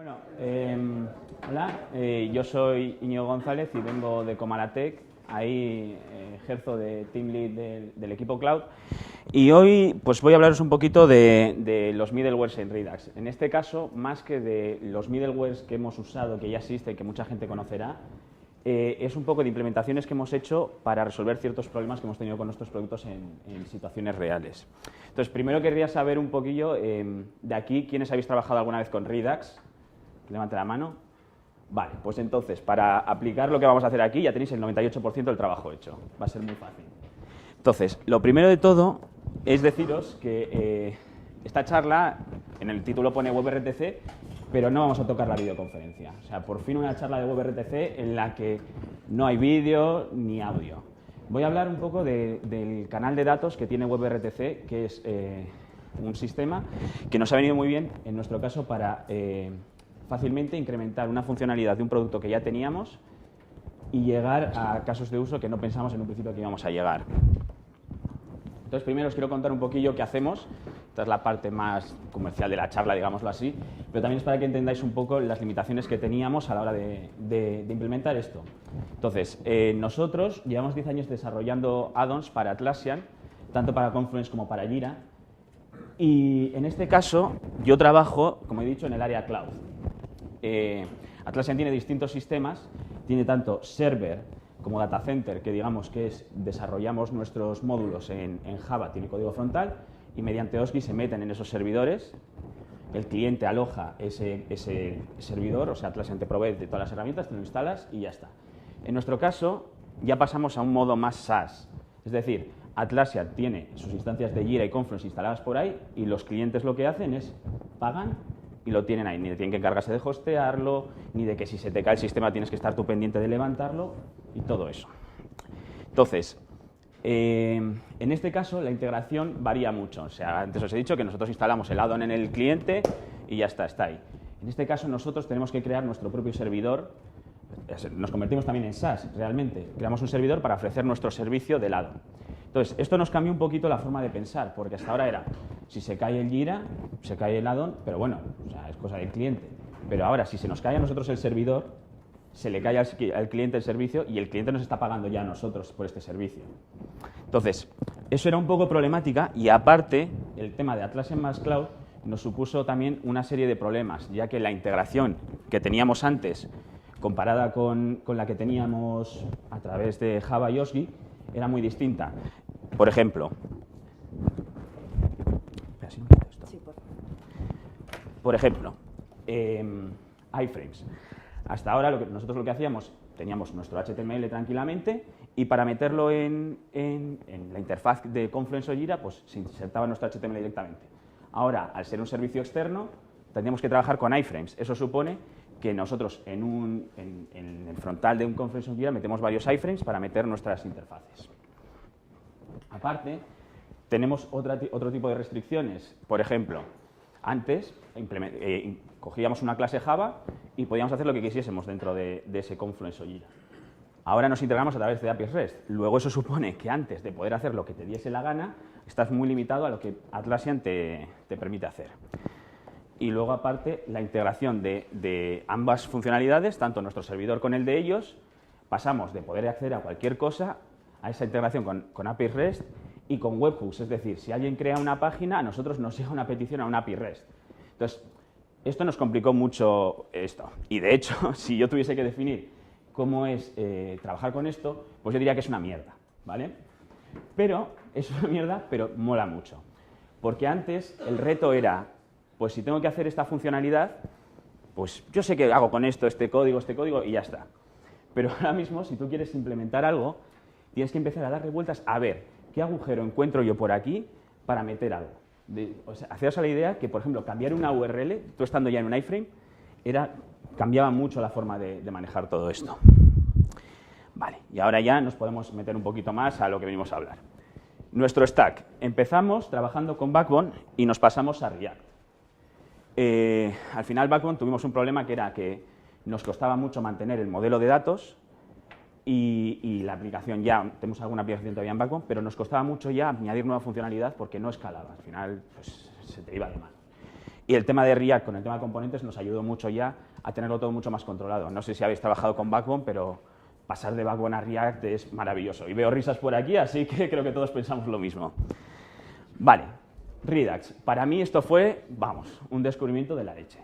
Bueno, hola, yo soy Íñigo González y vengo de Comalatec. Ahí ejerzo de Team Lead del equipo Cloud. Y hoy pues voy a hablaros un poquito de los middlewares en Redux. En este caso, más que de los middlewares que hemos usado, que ya existen, que mucha gente conocerá, es un poco de implementaciones que hemos hecho para resolver ciertos problemas que hemos tenido con nuestros productos en situaciones reales. Entonces, primero querría saber un poquillo de aquí, ¿quiénes habéis trabajado alguna vez con Redux? Levante la mano. Vale, pues entonces, para aplicar lo que vamos a hacer aquí, ya tenéis el 98% del trabajo hecho. Va a ser muy fácil. Entonces, lo primero de todo es deciros que esta charla, en el título pone WebRTC, pero no vamos a tocar la videoconferencia. O sea, por fin una charla de WebRTC en la que no hay vídeo ni audio. Voy a hablar un poco del canal de datos que tiene WebRTC, que es un sistema que nos ha venido muy bien, en nuestro caso, para fácilmente incrementar una funcionalidad de un producto que ya teníamos y llegar a casos de uso que no pensamos en un principio que íbamos a llegar. Entonces, primero os quiero contar un poquillo qué hacemos. Esta es la parte más comercial de la charla, digámoslo así, pero también es para que entendáis un poco las limitaciones que teníamos a la hora de implementar esto. Entonces, nosotros llevamos 10 años desarrollando add-ons para Atlassian, tanto para Confluence como para Jira, y en este caso yo trabajo, como he dicho, en el área cloud. Atlassian tiene distintos sistemas, tiene tanto server como data center, que digamos que desarrollamos nuestros módulos en Java, tiene código frontal, y mediante OSGI se meten en esos servidores. El cliente aloja ese servidor, o sea, Atlassian te provee de todas las herramientas, te lo instalas y ya está. En nuestro caso, ya pasamos a un modo más SaaS, es decir, Atlassian tiene sus instancias de Jira y Confluence instaladas por ahí y los clientes lo que hacen es pagan y lo tienen ahí. Ni tienen que encargarse de hostearlo, ni de que si se te cae el sistema tienes que estar tú pendiente de levantarlo y todo eso. Entonces, en este caso la integración varía mucho. O sea, antes os he dicho que nosotros instalamos el add-on en el cliente y ya está ahí. En este caso nosotros tenemos que crear nuestro propio servidor. Nos convertimos también en SaaS, realmente. Creamos un servidor para ofrecer nuestro servicio de add-on. Entonces, esto nos cambió un poquito la forma de pensar, porque hasta ahora era, si se cae el Jira, se cae el add-on, pero bueno, o sea, es cosa del cliente. Pero ahora, si se nos cae a nosotros el servidor, se le cae al cliente el servicio y el cliente nos está pagando ya a nosotros por este servicio. Entonces, eso era un poco problemática y aparte, el tema de Atlassian más Cloud nos supuso también una serie de problemas, ya que la integración que teníamos antes, comparada con la que teníamos a través de Java y OSGI, era muy distinta. Por ejemplo, iframes. Hasta ahora nosotros lo que hacíamos, teníamos nuestro HTML tranquilamente y para meterlo en la interfaz de Confluence o Jira, pues se insertaba nuestro HTML directamente. Ahora, al ser un servicio externo, tendríamos que trabajar con iframes. Eso supone que nosotros en el frontal de un Confluence o Jira metemos varios iframes para meter nuestras interfaces. Aparte, tenemos otro tipo de restricciones. Por ejemplo, antes cogíamos una clase Java y podíamos hacer lo que quisiésemos dentro de ese Confluence o Jira. Ahora nos integramos a través de APIs REST. Luego eso supone que antes de poder hacer lo que te diese la gana, estás muy limitado a lo que Atlassian te permite hacer. Y luego, aparte, la integración de ambas funcionalidades, tanto nuestro servidor con el de ellos, pasamos de poder acceder a cualquier cosa a esa integración con APIs REST y con webhooks. Es decir, si alguien crea una página, a nosotros nos llega una petición a una API REST. Entonces, esto nos complicó mucho esto. Y, de hecho, si yo tuviese que definir cómo es trabajar con esto, pues yo diría que es una mierda, ¿vale? Pero, es una mierda, pero mola mucho. Porque antes el reto era, pues si tengo que hacer esta funcionalidad, pues yo sé que hago con esto, este código y ya está. Pero ahora mismo, si tú quieres implementar algo, tienes que empezar a darle vueltas a ver qué agujero encuentro yo por aquí para meter algo. O sea, haceros a la idea que, por ejemplo, cambiar una URL, tú estando ya en un iframe, cambiaba mucho la forma de manejar todo esto. Vale, y ahora ya nos podemos meter un poquito más a lo que venimos a hablar. Nuestro stack. Empezamos trabajando con Backbone y nos pasamos a React. Al final, Backbone tuvimos un problema que era que nos costaba mucho mantener el modelo de datos y la aplicación ya, tenemos alguna aplicación todavía en Backbone, pero nos costaba mucho ya añadir nueva funcionalidad porque no escalaba. Al final, pues, se te iba de mano. Y el tema de React con el tema de componentes nos ayudó mucho ya a tenerlo todo mucho más controlado. No sé si habéis trabajado con Backbone, pero pasar de Backbone a React es maravilloso. Y veo risas por aquí, así que creo que todos pensamos lo mismo. Vale, Redux. Para mí esto fue, vamos, un descubrimiento de la leche.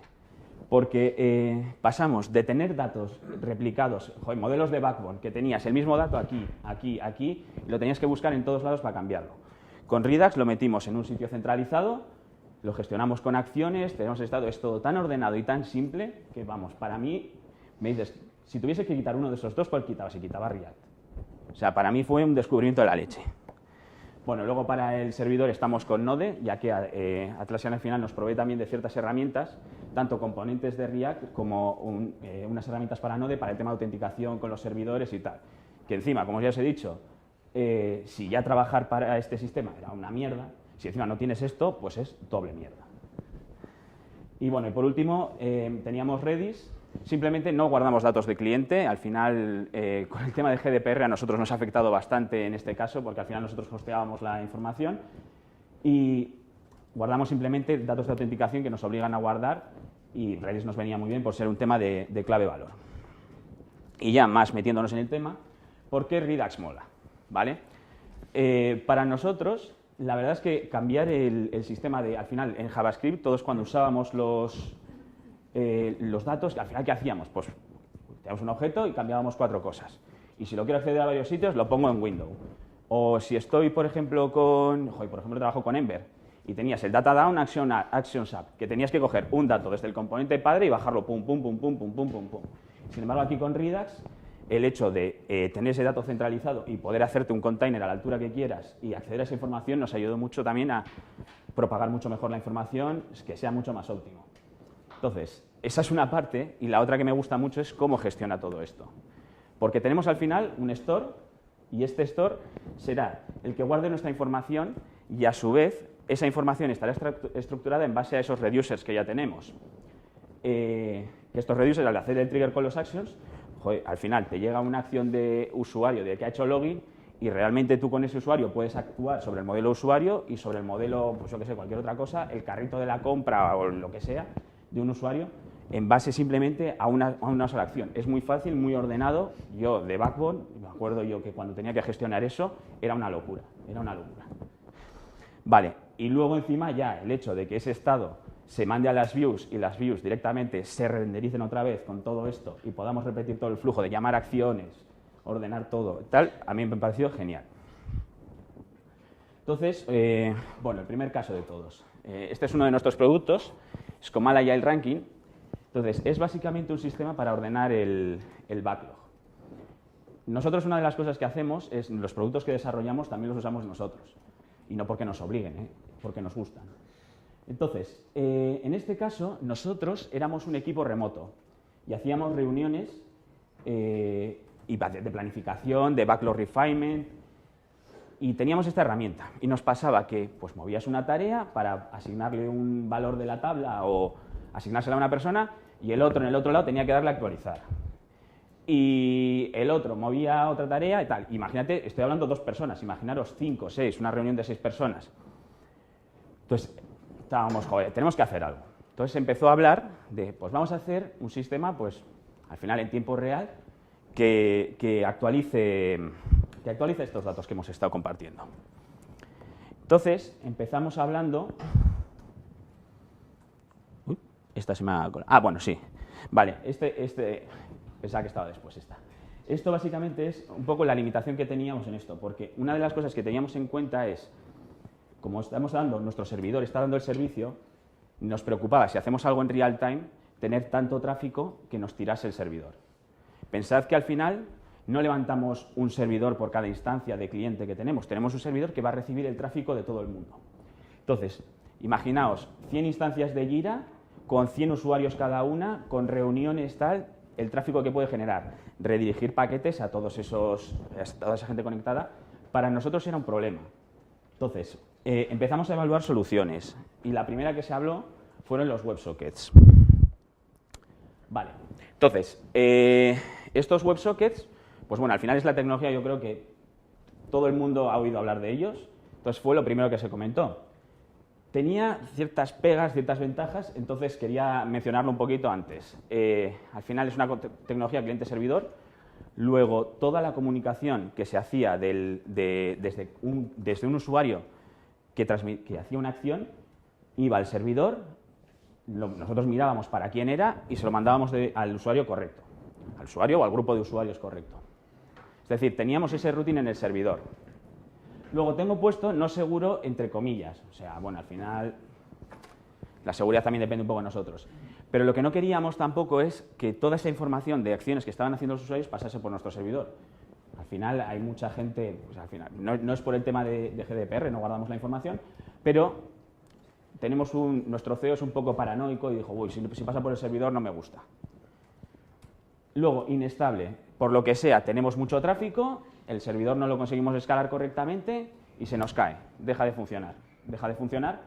Porque pasamos de tener datos replicados, modelos de Backbone, que tenías el mismo dato aquí, aquí, aquí, y lo tenías que buscar en todos lados para cambiarlo. Con Redux lo metimos en un sitio centralizado, lo gestionamos con acciones, tenemos estado, es todo tan ordenado y tan simple que, vamos, para mí, me dices, si tuviese que quitar uno de esos dos, ¿cuál quitabas? Y quitaba React. O sea, para mí fue un descubrimiento de la leche. Bueno, luego para el servidor estamos con Node, ya que Atlassian al final nos provee también de ciertas herramientas, tanto componentes de React como unas herramientas para Node para el tema de autenticación con los servidores y tal. Que encima, como ya os he dicho, si ya trabajar para este sistema era una mierda, si encima no tienes esto, pues es doble mierda. Y bueno, y por último, teníamos Redis. Simplemente no guardamos datos de cliente. Al final, con el tema de GDPR a nosotros nos ha afectado bastante en este caso, porque al final nosotros hosteábamos la información y guardamos simplemente datos de autenticación que nos obligan a guardar, y Redis nos venía muy bien por ser un tema de clave-valor. Y ya más metiéndonos en el tema, ¿por qué Redux mola? ¿Vale? Para nosotros, la verdad es que cambiar el sistema de, al final, en JavaScript, todos cuando usábamos los datos, al final, ¿qué hacíamos? Pues teníamos un objeto y cambiábamos 4 cosas. Y si lo quiero acceder a varios sitios, lo pongo en window. O si estoy, por ejemplo, trabajo con Ember y tenías el data down, actions up, que tenías que coger un dato desde el componente padre y bajarlo pum, pum, pum, pum, pum, pum, pum, pum. Sin embargo, aquí con Redux, el hecho de tener ese dato centralizado y poder hacerte un container a la altura que quieras y acceder a esa información nos ayudó mucho también a propagar mucho mejor la información, que sea mucho más óptimo. Entonces, esa es una parte, y la otra que me gusta mucho es cómo gestiona todo esto. Porque tenemos al final un store, y este store será el que guarde nuestra información, y a su vez esa información estará estructurada en base a esos reducers que ya tenemos. Estos reducers, al hacer el trigger con los actions, al final te llega una acción de usuario de que ha hecho login, y realmente tú con ese usuario puedes actuar sobre el modelo usuario y sobre el modelo, pues yo que sé, cualquier otra cosa, el carrito de la compra o lo que sea, de un usuario, en base simplemente a una sola acción. Es muy fácil, muy ordenado. Yo, de Backbone, me acuerdo yo que cuando tenía que gestionar eso, era una locura, era una locura. Vale, y luego encima ya el hecho de que ese estado se mande a las views y las views directamente se rendericen otra vez con todo esto y podamos repetir todo el flujo de llamar acciones, ordenar todo, tal, a mí me ha parecido genial. Entonces, bueno, el primer caso de todos. Este es uno de nuestros productos, es Comal Agile Ranking. Entonces, es básicamente un sistema para ordenar el backlog. Nosotros una de las cosas que hacemos es, los productos que desarrollamos también los usamos nosotros. Y no porque nos obliguen, porque nos gustan. Entonces, en este caso, nosotros éramos un equipo remoto y hacíamos reuniones de planificación, de backlog refinement, y teníamos esta herramienta. Y nos pasaba que pues, movías una tarea para asignarle un valor de la tabla o asignársela a una persona, y el otro en el otro lado tenía que darle a actualizar. Y el otro movía otra tarea y tal. Imagínate, estoy hablando de 2 personas, imaginaros 5, 6, una reunión de 6 personas. Entonces, estábamos, joder, tenemos que hacer algo. Entonces empezó a hablar de, pues vamos a hacer un sistema, pues, al final en tiempo real, que actualice estos datos que hemos estado compartiendo. Entonces, empezamos hablando... Esta se me ha colado. Ah, bueno, sí. Vale, pensaba que estaba después esta. Esto básicamente es un poco la limitación que teníamos en esto, porque una de las cosas que teníamos en cuenta es, como estamos dando, nuestro servidor está dando el servicio, nos preocupaba, si hacemos algo en real time, tener tanto tráfico que nos tirase el servidor. Pensad que al final no levantamos un servidor por cada instancia de cliente que tenemos un servidor que va a recibir el tráfico de todo el mundo. Entonces, imaginaos 100 instancias de Jira, con 100 usuarios cada una, con reuniones, tal, el tráfico que puede generar, redirigir paquetes a toda esa gente conectada, para nosotros era un problema. Entonces, empezamos a evaluar soluciones, y la primera que se habló fueron los WebSockets. Vale, entonces, estos WebSockets, pues bueno, al final es la tecnología, yo creo que todo el mundo ha oído hablar de ellos, entonces fue lo primero que se comentó. Tenía ciertas pegas, ciertas ventajas, entonces quería mencionarlo un poquito antes. Al final es una tecnología cliente-servidor. Luego, toda la comunicación que se hacía desde un usuario que hacía una acción iba al servidor, nosotros mirábamos para quién era y se lo mandábamos al usuario correcto, al usuario o al grupo de usuarios correcto. Es decir, teníamos ese routing en el servidor. Luego tengo puesto no seguro entre comillas, o sea, bueno, al final la seguridad también depende un poco de nosotros. Pero lo que no queríamos tampoco es que toda esa información de acciones que estaban haciendo los usuarios pasase por nuestro servidor. Al final hay mucha gente, pues al final, no es por el tema de GDPR, no guardamos la información, pero tenemos nuestro CEO es un poco paranoico y dijo, uy, si pasa por el servidor no me gusta. Luego, inestable, por lo que sea, tenemos mucho tráfico, el servidor no lo conseguimos escalar correctamente y se nos cae, deja de funcionar. Deja de funcionar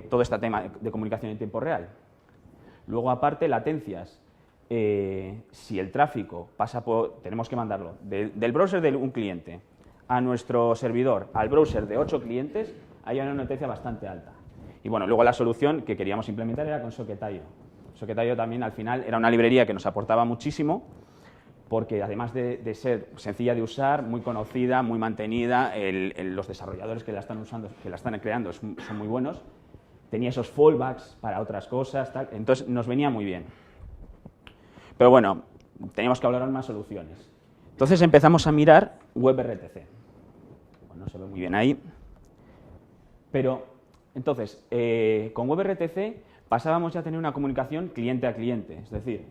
todo este tema de comunicación en tiempo real. Luego, aparte, latencias. Si el tráfico pasa por... Tenemos que mandarlo del browser de un cliente a nuestro servidor, al browser de 8 clientes, hay una latencia bastante alta. Y bueno, luego la solución que queríamos implementar era con Socket.io. Socket.io también al final era una librería que nos aportaba muchísimo, porque además de ser sencilla de usar, muy conocida, muy mantenida, los desarrolladores que la están usando, que la están creando son muy buenos, tenía esos fallbacks para otras cosas, tal, entonces nos venía muy bien. Pero bueno, teníamos que hablar más soluciones. Entonces empezamos a mirar WebRTC. Bueno, no se ve muy bien ahí. Pero, entonces, con WebRTC pasábamos ya a tener una comunicación cliente a cliente, es decir,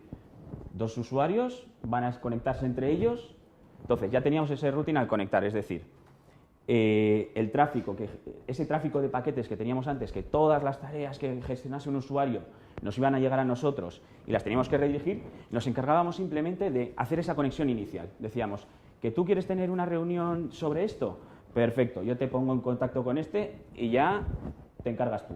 dos usuarios van a conectarse entre ellos, entonces ya teníamos ese routing al conectar, es decir, el tráfico, ese tráfico de paquetes que teníamos antes, que todas las tareas que gestionase un usuario nos iban a llegar a nosotros y las teníamos que redirigir, nos encargábamos simplemente de hacer esa conexión inicial. Decíamos, ¿que tú quieres tener una reunión sobre esto? Perfecto, yo te pongo en contacto con este y ya te encargas tú.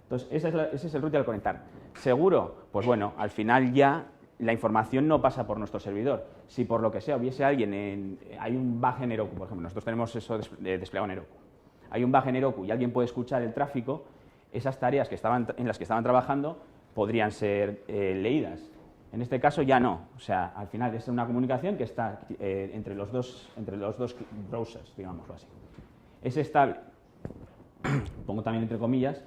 Entonces, ese es el routing al conectar. ¿Seguro? Pues bueno, al final ya la información no pasa por nuestro servidor. Si por lo que sea hubiese alguien, hay un bug en Heroku, por ejemplo, nosotros tenemos eso desplegado en Heroku. Hay un bug en Heroku y alguien puede escuchar el tráfico, esas tareas en las que estaban trabajando podrían ser leídas. En este caso ya no. O sea, al final es una comunicación que está entre los dos browsers, digámoslo así. Es estable, pongo también entre comillas,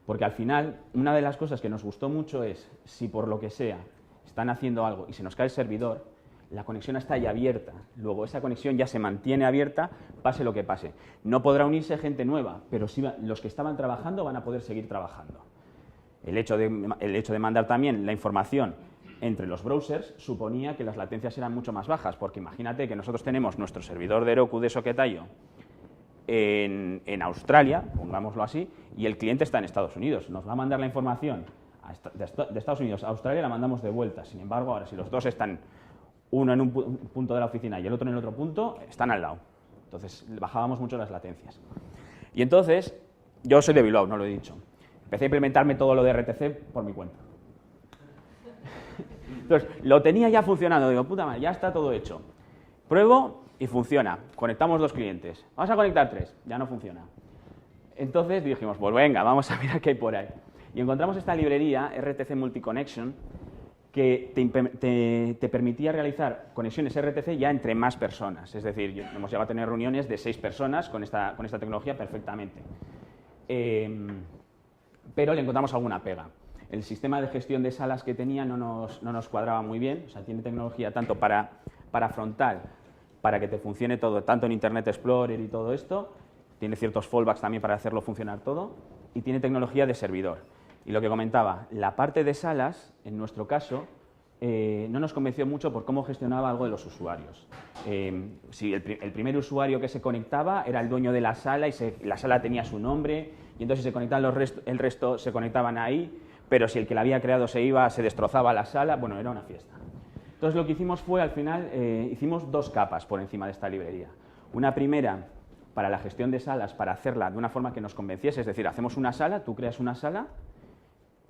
porque al final una de las cosas que nos gustó mucho es, si por lo que sea están haciendo algo y se nos cae el servidor, la conexión está ya abierta. Luego esa conexión ya se mantiene abierta, pase lo que pase. No podrá unirse gente nueva, pero sí los que estaban trabajando van a poder seguir trabajando. El hecho de mandar también la información entre los browsers suponía que las latencias eran mucho más bajas, porque imagínate que nosotros tenemos nuestro servidor de Heroku de Socket.io en Australia, pongámoslo así, y el cliente está en Estados Unidos. Nos va a mandar la información de Estados Unidos a Australia, la mandamos de vuelta. Sin embargo, ahora si los dos están, uno en un punto de la oficina y el otro en el otro punto, están al lado. Entonces, bajábamos mucho las latencias. Y entonces, yo soy de Bilbao, no lo he dicho. Empecé a implementarme todo lo de RTC por mi cuenta. Entonces, lo tenía ya funcionando. Digo, puta madre, ya está todo hecho. Pruebo y funciona. Conectamos 2 clientes. Vamos a conectar 3. Ya no funciona. Entonces dijimos, pues venga, vamos a mirar qué hay por ahí. Y encontramos esta librería, RTC Multiconnection, que te permitía realizar conexiones RTC ya entre más personas. Es decir, hemos llegado a tener reuniones de 6 personas con esta tecnología perfectamente. Pero le encontramos alguna pega. El sistema de gestión de salas que tenía no nos cuadraba muy bien. O sea, tiene tecnología tanto para frontal, para que te funcione todo, tanto en Internet Explorer y todo esto. Tiene ciertos fallbacks también para hacerlo funcionar todo. Y tiene tecnología de servidor. Y lo que comentaba, la parte de salas, en nuestro caso, no nos convenció mucho por cómo gestionaba algo de los usuarios. Si el primer usuario que se conectaba era el dueño de la sala y la sala tenía su nombre, y entonces si se conectaban el resto se conectaban ahí, pero si el que la había creado se iba, se destrozaba la sala, bueno, era una fiesta. Entonces lo que hicimos fue, al final, hicimos 2 capas por encima de esta librería. Una primera para la gestión de salas, para hacerla de una forma que nos convenciese, es decir, hacemos una sala, tú creas una sala,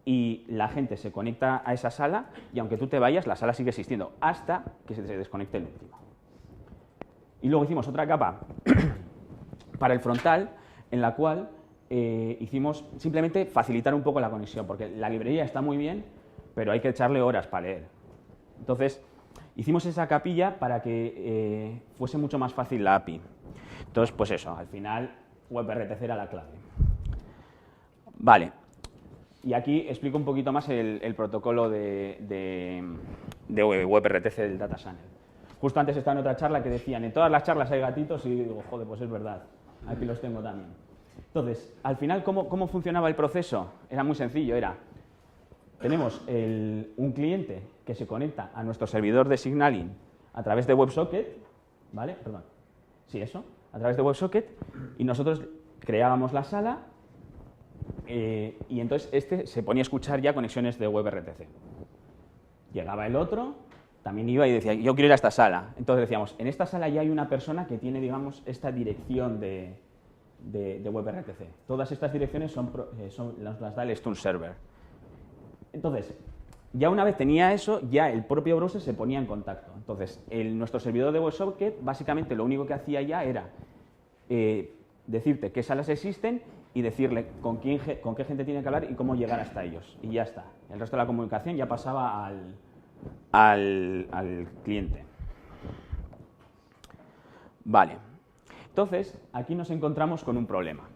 y la gente se conecta a esa sala y aunque tú te vayas, la sala sigue existiendo hasta que se desconecte el último. Y luego hicimos otra capa para el frontal en la cual hicimos simplemente facilitar un poco la conexión, porque la librería está muy bien, pero hay que echarle horas para leer. Entonces, hicimos esa capilla para que fuese mucho más fácil la API. Entonces, pues eso, al final WebRTC era la clave. Vale, y aquí explico un poquito más el protocolo de WebRTC del Data Channel. Justo antes estaba en otra charla que decían, en todas las charlas hay gatitos, y digo, joder, pues es verdad, aquí los tengo también. Entonces, al final, ¿cómo funcionaba el proceso? Era muy sencillo, tenemos un cliente que se conecta a nuestro servidor de signaling a través de WebSocket, ¿vale? Perdón, sí, eso, a través de WebSocket, y nosotros creábamos la sala, y entonces este se ponía a escuchar ya conexiones de WebRTC. Llegaba el otro, también iba y decía, yo quiero ir a esta sala. Entonces decíamos, en esta sala ya hay una persona que tiene, digamos, esta dirección de WebRTC. Todas estas direcciones las da el Stun Server. Entonces, ya una vez tenía eso, ya el propio browser se ponía en contacto. Entonces, nuestro servidor de WebSocket, básicamente lo único que hacía ya era decirte qué salas existen y decirle con qué gente tiene que hablar y cómo llegar hasta ellos. Y ya está. El resto de la comunicación ya pasaba al cliente. Vale. Entonces, aquí nos encontramos con un problema.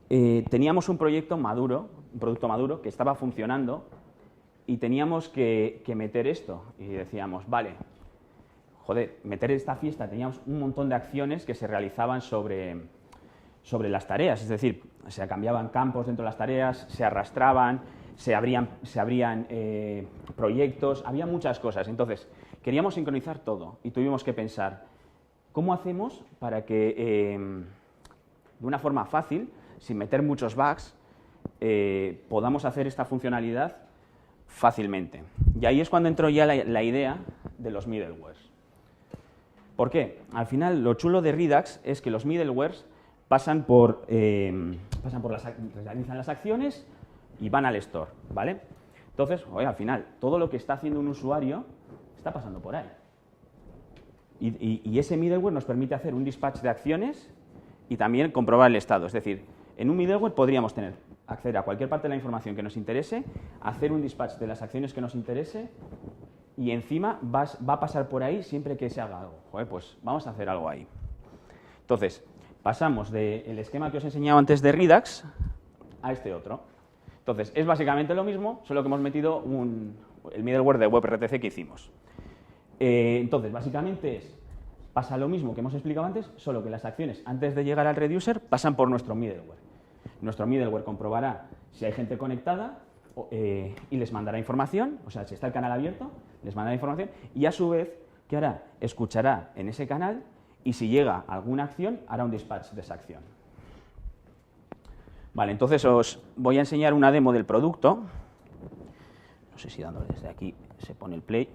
Teníamos un producto maduro que estaba funcionando y teníamos que meter esto. Y decíamos, vale, joder, meter esta fiesta, teníamos un montón de acciones que se realizaban sobre las tareas, es decir, se cambiaban campos dentro de las tareas, se arrastraban, se abrían proyectos, había muchas cosas. Entonces, queríamos sincronizar todo y tuvimos que pensar, ¿cómo hacemos para que de una forma fácil, sin meter muchos bugs, podamos hacer esta funcionalidad fácilmente? Y ahí es cuando entró ya la idea de los middlewares. ¿Por qué? Al final, lo chulo de Redux es que los middlewares realizan las acciones y van al store, ¿vale? Entonces, al final, todo lo que está haciendo un usuario está pasando por ahí. Y ese middleware nos permite hacer un dispatch de acciones y también comprobar el estado. Es decir, en un middleware podríamos acceder a cualquier parte de la información que nos interese, hacer un dispatch de las acciones que nos interese y encima va a pasar por ahí siempre que se haga algo. Pues vamos a hacer algo ahí. Entonces, pasamos del esquema que os he enseñado antes de Redux a este otro. Entonces, es básicamente lo mismo, solo que hemos metido el middleware de WebRTC que hicimos. Entonces, básicamente pasa lo mismo que hemos explicado antes, solo que las acciones antes de llegar al reducer pasan por nuestro middleware. Nuestro middleware comprobará si hay gente conectada y les mandará información, o sea, si está el canal abierto, les mandará información y a su vez, ¿qué hará? Escuchará en ese canal y si llega alguna acción, hará un dispatch de esa acción. Vale, entonces os voy a enseñar una demo del producto. No sé si dándole desde aquí se pone el play.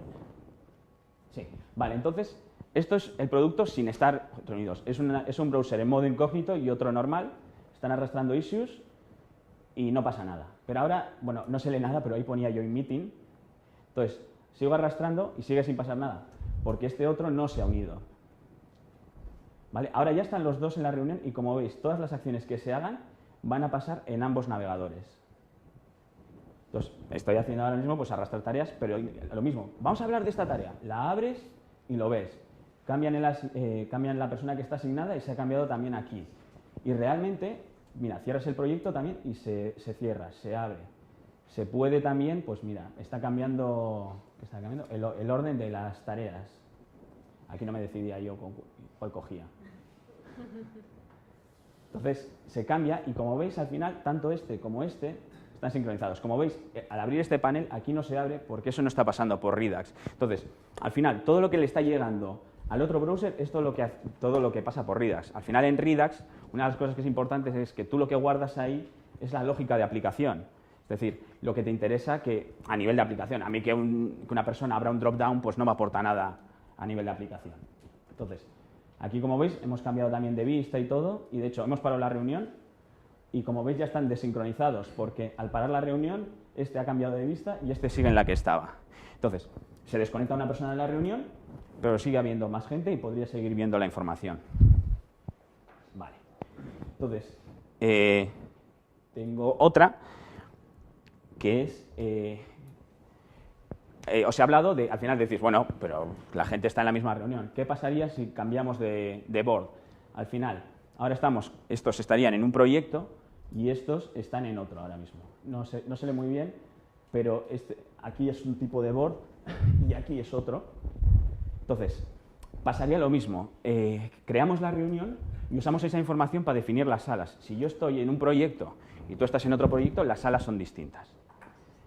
Sí, vale, entonces esto es el producto sin estar reunidos. Es un browser en modo incógnito y otro normal. Están arrastrando issues y no pasa nada. Pero ahora, bueno, no se lee nada, pero ahí ponía Join Meeting. Entonces, sigo arrastrando y sigue sin pasar nada, porque este otro no se ha unido. ¿Vale? Ahora ya están los dos en la reunión y como veis, todas las acciones que se hagan van a pasar en ambos navegadores. Entonces, estoy haciendo ahora mismo pues arrastrar tareas, pero lo mismo. Vamos a hablar de esta tarea. La abres y lo ves. Cambian la persona que está asignada y se ha cambiado también aquí. Y realmente, mira, cierras el proyecto también y se cierra, se abre. Se puede también, pues mira, está cambiando el orden de las tareas. Aquí no me decidía yo cuál cogía. Entonces, se cambia y como veis al final, tanto este como este están sincronizados. Como veis, al abrir este panel, aquí no se abre porque eso no está pasando por Redux. Entonces, al final, todo lo que le está llegando al otro browser es todo lo que pasa por Redux. Al final, en Redux, una de las cosas que es importante es que tú lo que guardas ahí es la lógica de aplicación. Es decir, lo que te interesa que a nivel de aplicación, a mí que una persona abra un drop-down, pues no me aporta nada a nivel de aplicación. Entonces, aquí como veis hemos cambiado también de vista y todo, y de hecho hemos parado la reunión y como veis ya están desincronizados porque al parar la reunión este ha cambiado de vista y este sigue en la que estaba. Entonces, se desconecta una persona de la reunión, pero sigue habiendo más gente y podría seguir viendo la información. Vale. Entonces, tengo otra que es... os he hablado de, al final decís, bueno, pero la gente está en la misma reunión. ¿Qué pasaría si cambiamos de board? Al final, ahora estos estarían en un proyecto y estos están en otro ahora mismo. No se lee muy bien, pero aquí es un tipo de board y aquí es otro. Entonces, pasaría lo mismo. Creamos la reunión y usamos esa información para definir las salas. Si yo estoy en un proyecto y tú estás en otro proyecto, las salas son distintas.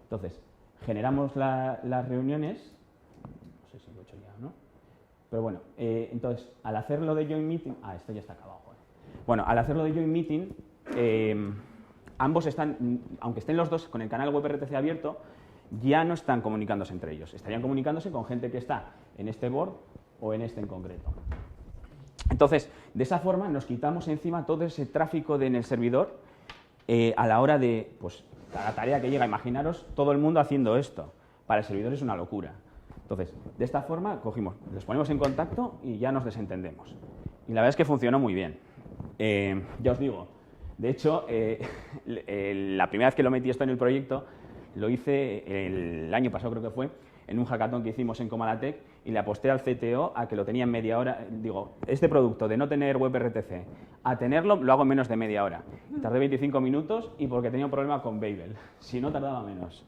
Entonces, generamos las reuniones, no sé si lo he hecho ya, ¿no? Pero bueno, entonces, al hacerlo de Join Meeting, esto ya está acabado, joder. Bueno, al hacerlo de Join Meeting, ambos están, aunque estén los dos con el canal WebRTC abierto, ya no están comunicándose entre ellos, estarían comunicándose con gente que está en este board o en este en concreto. Entonces, de esa forma nos quitamos encima todo ese tráfico en el servidor a la hora de, pues, cada tarea que llega, imaginaros todo el mundo haciendo esto. Para el servidor es una locura. Entonces, de esta forma cogimos, les ponemos en contacto y ya nos desentendemos. Y la verdad es que funcionó muy bien. Ya os digo, de hecho, la primera vez que lo metí esto en el proyecto, lo hice el año pasado, creo que fue, en un hackathon que hicimos en Comadatec, y le aposté al CTO a que lo tenía en media hora. Digo, este producto de no tener WebRTC a tenerlo, lo hago en menos de media hora. Tardé 25 minutos y porque tenía un problema con Babel. Si no, tardaba menos.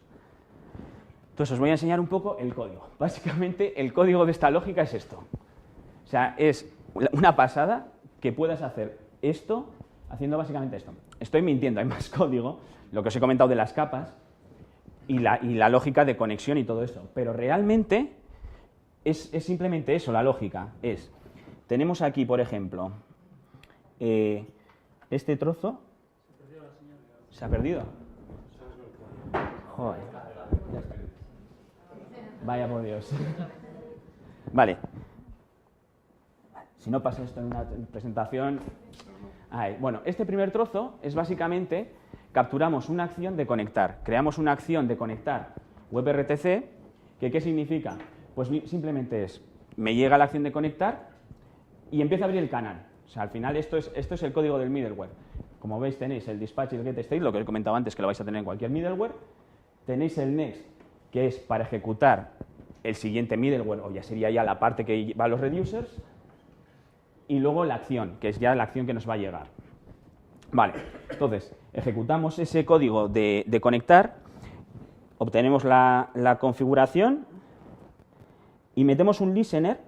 Entonces, os voy a enseñar un poco el código. Básicamente, el código de esta lógica es esto. O sea, es una pasada que puedas hacer esto haciendo básicamente esto. Estoy mintiendo, hay más código, lo que os he comentado de las capas y la lógica de conexión y todo eso. Pero realmente es simplemente eso, la lógica. Tenemos aquí, por ejemplo, este trozo. ¿Se ha perdido? Joder. Vaya por Dios. Vale. Si no pasa esto en una presentación... Bueno, este primer trozo es básicamente, capturamos una acción de conectar. Creamos una acción de conectar WebRTC, que ¿qué significa? Pues simplemente me llega la acción de conectar y empieza a abrir el canal. O sea, al final esto es el código del middleware. Como veis tenéis el dispatch y el getState, lo que he comentado antes, que lo vais a tener en cualquier middleware. Tenéis el next, que es para ejecutar el siguiente middleware, o ya sería ya la parte que va a los reducers. Y luego la acción, que es ya la acción que nos va a llegar. Vale, entonces, ejecutamos ese código de conectar, obtenemos la configuración y metemos un listener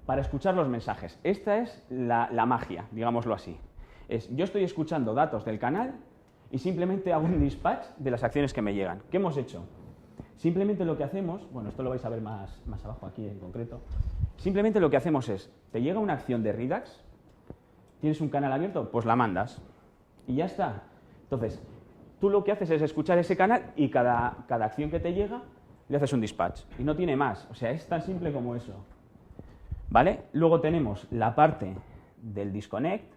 para escuchar los mensajes. Esta es la magia, digámoslo así. Yo estoy escuchando datos del canal y simplemente hago un dispatch de las acciones que me llegan. ¿Qué hemos hecho? Simplemente lo que hacemos, bueno, esto lo vais a ver más abajo aquí en concreto, simplemente lo que hacemos es, te llega una acción de Redux, tienes un canal abierto, pues la mandas y ya está. Entonces, tú lo que haces es escuchar ese canal y cada acción que te llega le haces un dispatch y no tiene más, o sea, es tan simple como eso. ¿Vale? Luego tenemos la parte del disconnect.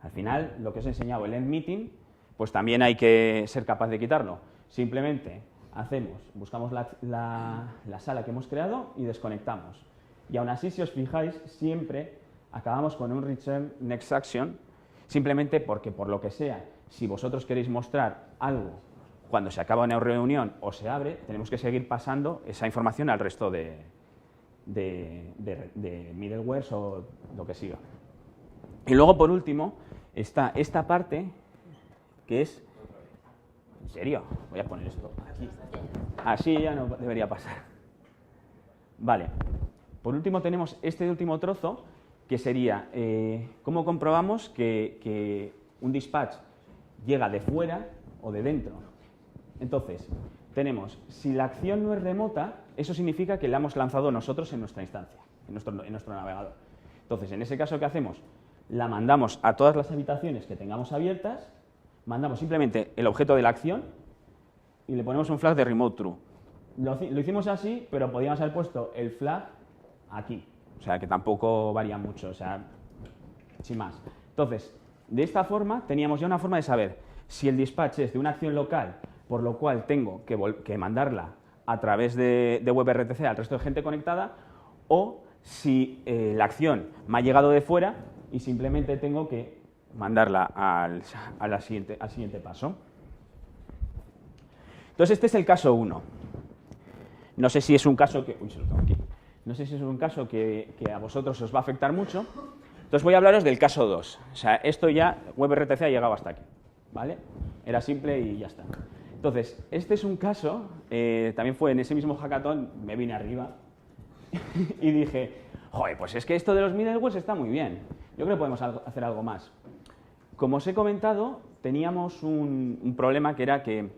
Al final, lo que os he enseñado, el end meeting, pues también hay que ser capaz de quitarlo. Simplemente buscamos la sala que hemos creado y desconectamos. Y aún así, si os fijáis, siempre acabamos con un return next action, simplemente porque, por lo que sea, si vosotros queréis mostrar algo cuando se acaba una reunión o se abre, tenemos que seguir pasando esa información al resto de middlewares o lo que siga. Y luego, por último, está esta parte que es... ¿En serio? Voy a poner esto aquí. Así ya no debería pasar. Vale. Por último tenemos este último trozo, que sería cómo comprobamos que un dispatch llega de fuera o de dentro. Entonces, tenemos, si la acción no es remota, eso significa que la hemos lanzado nosotros en nuestra instancia, en nuestro navegador. Entonces, en ese caso, ¿qué hacemos? La mandamos a todas las habitaciones que tengamos abiertas, mandamos simplemente el objeto de la acción y le ponemos un flag de remote true. Lo hicimos así, pero podíamos haber puesto el flag aquí. O sea, que tampoco varía mucho, o sea, sin más. Entonces, de esta forma, teníamos ya una forma de saber si el dispatch es de una acción local, por lo cual tengo que mandarla a través de WebRTC al resto de gente conectada, o si la acción me ha llegado de fuera y simplemente tengo que mandarla al siguiente paso. Entonces, este es el caso 1. No sé si es un caso que... Uy, se lo tengo aquí. No sé si es un caso que a vosotros os va a afectar mucho. Entonces voy a hablaros del caso 2. O sea, esto ya, WebRTC ha llegado hasta aquí, ¿vale? Era simple y ya está. Entonces, este es un caso, también fue en ese mismo hackathon, me vine arriba y dije, joder, pues es que esto de los middlewares está muy bien. Yo creo que podemos hacer algo más. Como os he comentado, teníamos un problema que era que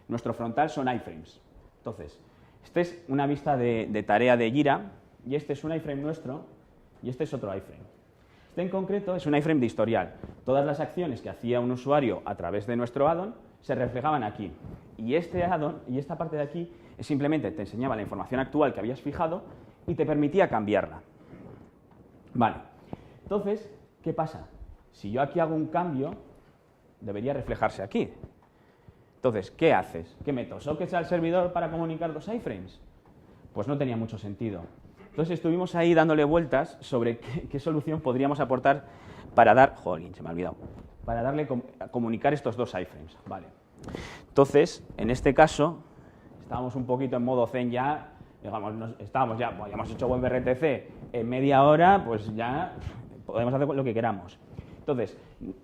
nuestro frontal son iframes. Entonces, esta es una vista de tarea de Jira, y este es un iframe nuestro, y este es otro iframe. Este en concreto es un iframe de historial. Todas las acciones que hacía un usuario a través de nuestro add-on se reflejaban aquí. Y este add-on, y esta parte de aquí, es simplemente te enseñaba la información actual que habías fijado y te permitía cambiarla. Vale. Entonces, ¿qué pasa? Si yo aquí hago un cambio, debería reflejarse aquí. Entonces, ¿qué haces? ¿Qué meto? ¿Sockets al servidor para comunicar dos iframes? Pues no tenía mucho sentido. Entonces estuvimos ahí dándole vueltas sobre qué solución podríamos aportar para dar... Jolín, se me ha olvidado. Para darle a comunicar estos dos iframes. Vale. Entonces, en este caso, estábamos un poquito en modo zen ya, digamos, estábamos ya, bueno, ya hemos hecho WebRTC en media hora, pues ya podemos hacer lo que queramos. Entonces,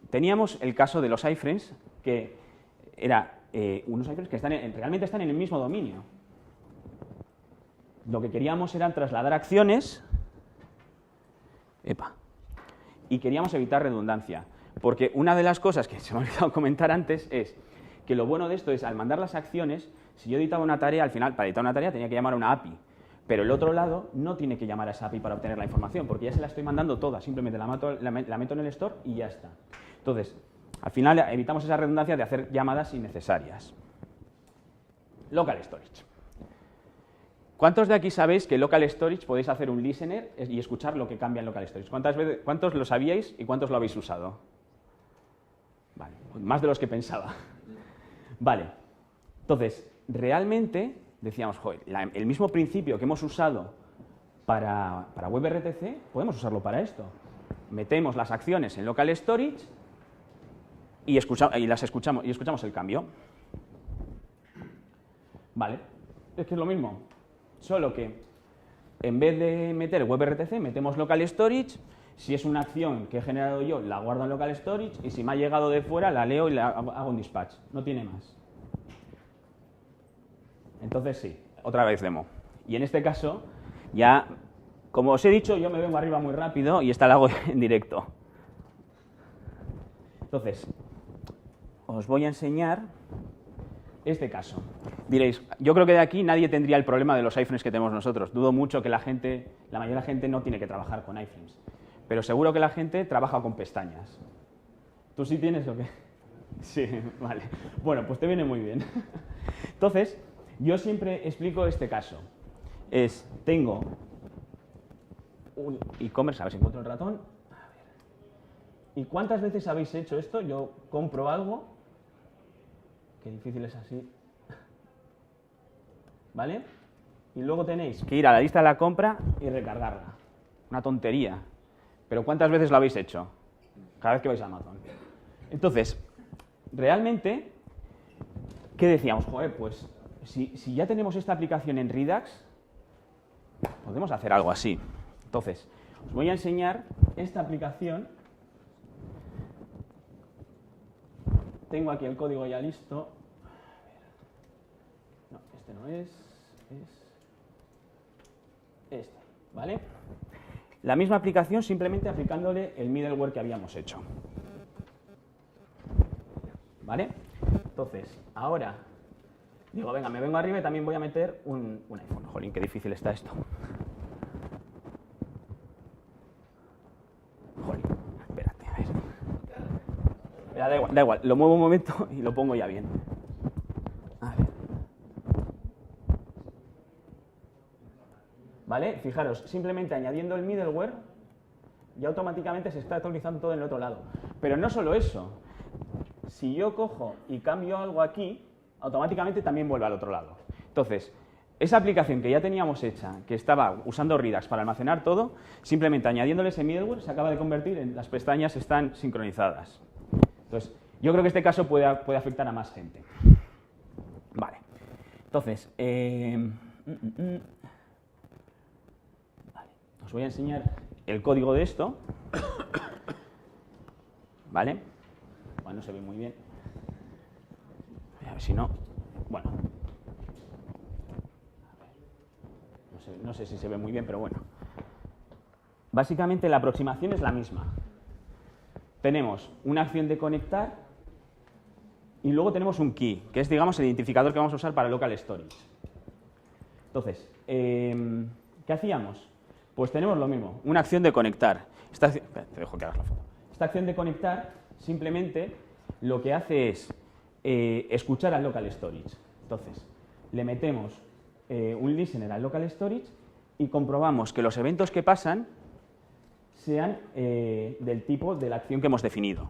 teníamos el caso de los iframes, que era unos iframes que realmente están en el mismo dominio. Lo que queríamos era trasladar acciones y queríamos evitar redundancia. Porque una de las cosas que se me ha olvidado comentar antes es que lo bueno de esto es, al mandar las acciones, si yo editaba una tarea, al final, para editar una tarea tenía que llamar a una API. Pero el otro lado no tiene que llamar a esa API para obtener la información, porque ya se la estoy mandando toda, simplemente la meto en el store y ya está. Entonces, al final evitamos esa redundancia de hacer llamadas innecesarias. Local storage. ¿Cuántos de aquí sabéis que local storage podéis hacer un listener y escuchar lo que cambia en local storage? ¿Cuántos lo sabíais y cuántos lo habéis usado? Vale, más de los que pensaba. Vale, entonces, realmente, decíamos, joder, el mismo principio que hemos usado para WebRTC, podemos usarlo para esto. Metemos las acciones en local storage y escuchamos el cambio. Vale, es que es lo mismo, solo que en vez de meter WebRTC, metemos local storage. Si es una acción que he generado yo, la guardo en local storage, y si me ha llegado de fuera, la leo y la hago un dispatch. No tiene más. Entonces sí, otra vez demo. Y en este caso, ya, como os he dicho, yo me vengo arriba muy rápido y esta la hago en directo. Entonces, os voy a enseñar este caso. Diréis, yo creo que de aquí nadie tendría el problema de los iframes que tenemos nosotros. Dudo mucho que la mayoría de la gente no tiene que trabajar con iframes. Pero seguro que la gente trabaja con pestañas. ¿Tú sí tienes o qué? Sí, vale. Bueno, pues te viene muy bien. Entonces, yo siempre explico este caso. Tengo un e-commerce, a ver si encuentro el ratón. A ver. ¿Y cuántas veces habéis hecho esto? Yo compro algo. Qué difícil es así. ¿Vale? Y luego tenéis que ir a la lista de la compra y recargarla. Una tontería. Pero ¿cuántas veces lo habéis hecho? Cada vez que vais a Amazon. Entonces, realmente, ¿qué decíamos? Joder, pues si ya tenemos esta aplicación en Redux, podemos hacer algo así. Entonces, os voy a enseñar esta aplicación. Tengo aquí el código ya listo. No, este no es este, ¿vale? La misma aplicación, simplemente aplicándole el middleware que habíamos hecho. ¿Vale? Entonces, ahora, digo, venga, me vengo arriba y también voy a meter un iPhone. Jolín, qué difícil está esto. Jolín, espérate, a ver. Mira, da igual, lo muevo un momento y lo pongo ya bien. A ver. ¿Vale? Fijaros, simplemente añadiendo el middleware, ya automáticamente se está actualizando todo en el otro lado. Pero no solo eso. Si yo cojo y cambio algo aquí, automáticamente también vuelve al otro lado. Entonces, esa aplicación que ya teníamos hecha, que estaba usando Redux para almacenar todo, simplemente añadiéndole ese middleware se acaba de convertir en las pestañas están sincronizadas. Entonces, yo creo que este caso puede afectar a más gente. Vale. Entonces, vale. Os voy a enseñar el código de esto. ¿Vale? Bueno, no se ve muy bien. A ver si no. Bueno. No sé si se ve muy bien, pero bueno. Básicamente la aproximación es la misma. Tenemos una acción de conectar y luego tenemos un key, que es, digamos, el identificador que vamos a usar para local storage. Entonces, ¿qué hacíamos? Pues tenemos lo mismo, una acción de conectar. Te dejo que hagas la foto. Esta acción de conectar simplemente lo que hace es escuchar al local storage. Entonces, le metemos un listener al local storage y comprobamos que los eventos que pasan sean del tipo de la acción que hemos definido,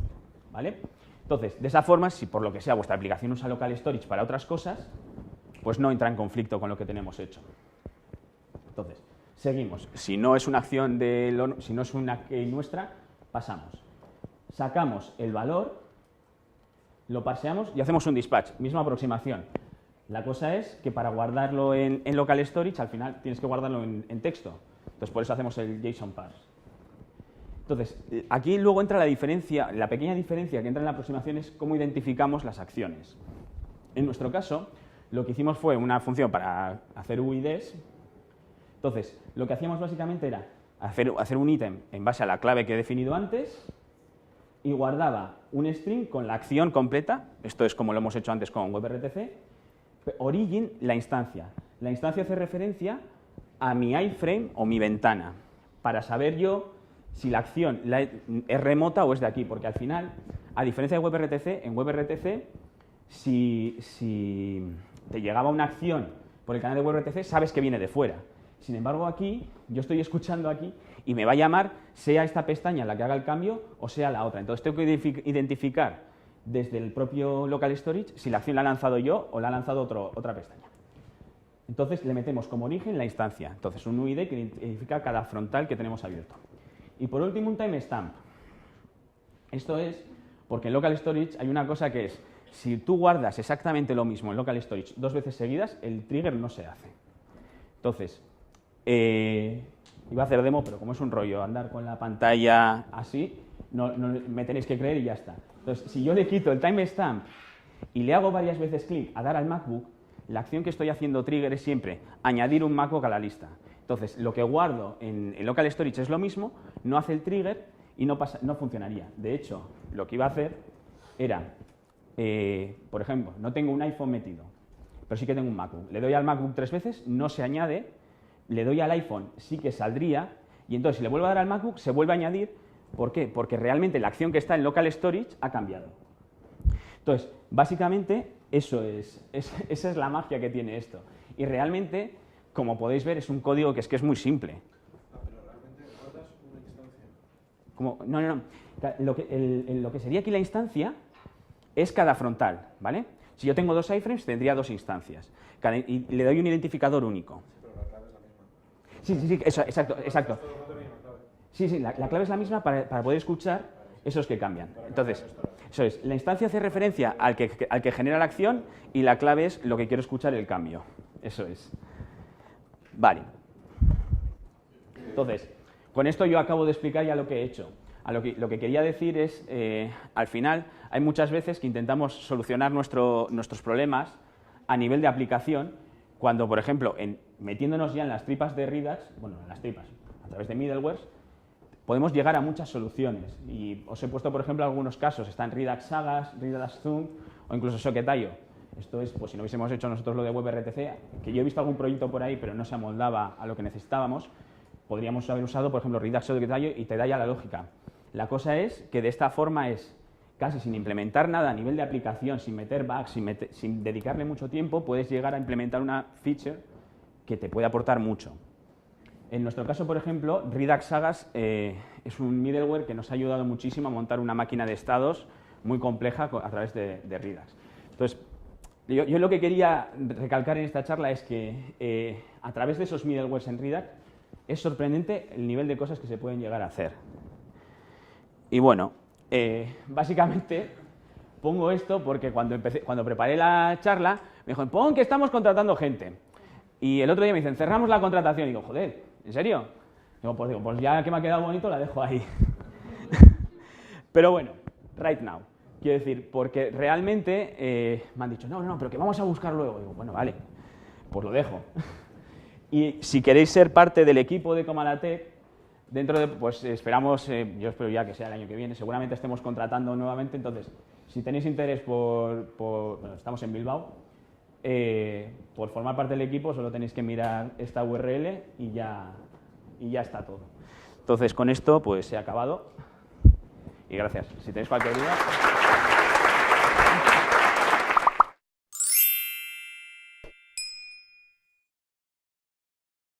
¿vale? Entonces, de esa forma, si por lo que sea vuestra aplicación usa local storage para otras cosas, pues no entra en conflicto con lo que tenemos hecho. Entonces, seguimos. Si no es una acción si no es una key nuestra, pasamos. Sacamos el valor, lo parseamos y hacemos un dispatch. Misma aproximación. La cosa es que para guardarlo en local storage, al final tienes que guardarlo en texto. Entonces, por eso hacemos el JSON parse. Entonces, aquí luego entra la diferencia, la pequeña diferencia que entra en la aproximación es cómo identificamos las acciones. En nuestro caso, lo que hicimos fue una función para hacer UIDs. Entonces, lo que hacíamos básicamente era hacer un ítem en base a la clave que he definido antes y guardaba un string con la acción completa. Esto es como lo hemos hecho antes con WebRTC. Origin, la instancia. La instancia hace referencia a mi iframe o mi ventana, para saber yo si la acción es remota o es de aquí, porque al final, a diferencia de WebRTC, en WebRTC, si te llegaba una acción por el canal de WebRTC, sabes que viene de fuera. Sin embargo, aquí, yo estoy escuchando aquí y me va a llamar, sea esta pestaña la que haga el cambio o sea la otra. Entonces, tengo que identificar desde el propio local storage si la acción la he lanzado yo o la ha lanzado otra pestaña. Entonces, le metemos como origen la instancia. Entonces, un UID que identifica cada frontal que tenemos abierto. Y por último, un timestamp. Esto es porque en local storage hay una cosa que es, si tú guardas exactamente lo mismo en local storage 2 veces seguidas, el trigger no se hace. Entonces, iba a hacer demo, pero como es un rollo andar con la pantalla así, me tenéis que creer y ya está. Entonces, si yo le quito el timestamp y le hago varias veces clic a dar al MacBook, la acción que estoy haciendo trigger es siempre añadir un MacBook a la lista. Entonces, lo que guardo en local storage es lo mismo, no hace el trigger y no funcionaría. De hecho, lo que iba a hacer era, por ejemplo, no tengo un iPhone metido, pero sí que tengo un MacBook. Le doy al MacBook 3 veces, no se añade, le doy al iPhone, sí que saldría, y entonces si le vuelvo a dar al MacBook, se vuelve a añadir. ¿Por qué? Porque realmente la acción que está en local storage ha cambiado. Entonces, básicamente, esa es la magia que tiene esto. Y realmente, como podéis ver, es un código que es muy simple. Pero realmente guardas una instancia. Lo que sería aquí la instancia es cada frontal, ¿vale? Si yo tengo 2 iframes, tendría 2 instancias. Y le doy un identificador único. Sí, pero la clave es la misma. Sí, eso, exacto. Sí, la clave es la misma para poder escuchar esos que cambian. Entonces, eso es, la instancia hace referencia al que genera la acción y la clave es lo que quiero escuchar, el cambio. Eso es. Vale. Entonces, con esto yo acabo de explicar ya lo que he hecho. Lo que quería decir es, al final, hay muchas veces que intentamos solucionar nuestros problemas a nivel de aplicación, cuando, por ejemplo, metiéndonos ya en las tripas de Redux, bueno, en las tripas, a través de middlewares, podemos llegar a muchas soluciones. Y os he puesto, por ejemplo, algunos casos. Están Redux Sagas, Redux Zoom o incluso Socket.io. Esto es, pues si no hubiésemos hecho nosotros lo de WebRTC, que yo he visto algún proyecto por ahí, pero no se amoldaba a lo que necesitábamos, podríamos haber usado, por ejemplo, Redux Socket.io y te da ya la lógica. La cosa es que de esta forma es, casi sin implementar nada a nivel de aplicación, sin meter bugs, sin dedicarle mucho tiempo, puedes llegar a implementar una feature que te puede aportar mucho. En nuestro caso, por ejemplo, Redux Sagas es un middleware que nos ha ayudado muchísimo a montar una máquina de estados muy compleja a través de Redux. Entonces, Yo lo que quería recalcar en esta charla es que a través de esos middlewares en Redact es sorprendente el nivel de cosas que se pueden llegar a hacer. Y bueno, básicamente pongo esto porque cuando preparé la charla me dijo, pon que estamos contratando gente. Y el otro día me dicen, cerramos la contratación. Y digo, joder, ¿en serio? Digo, pues ya que me ha quedado bonito la dejo ahí. Pero bueno, right now. Quiero decir, porque realmente me han dicho, no, pero que vamos a buscar luego. Digo, bueno, vale, pues lo dejo. Y si queréis ser parte del equipo de Comalatec, dentro de, pues esperamos, yo espero ya que sea el año que viene, seguramente estemos contratando nuevamente, entonces, si tenéis interés bueno, estamos en Bilbao, por formar parte del equipo solo tenéis que mirar esta URL y ya está todo. Entonces, con esto, pues he acabado. Y gracias. Si tenéis cualquier duda...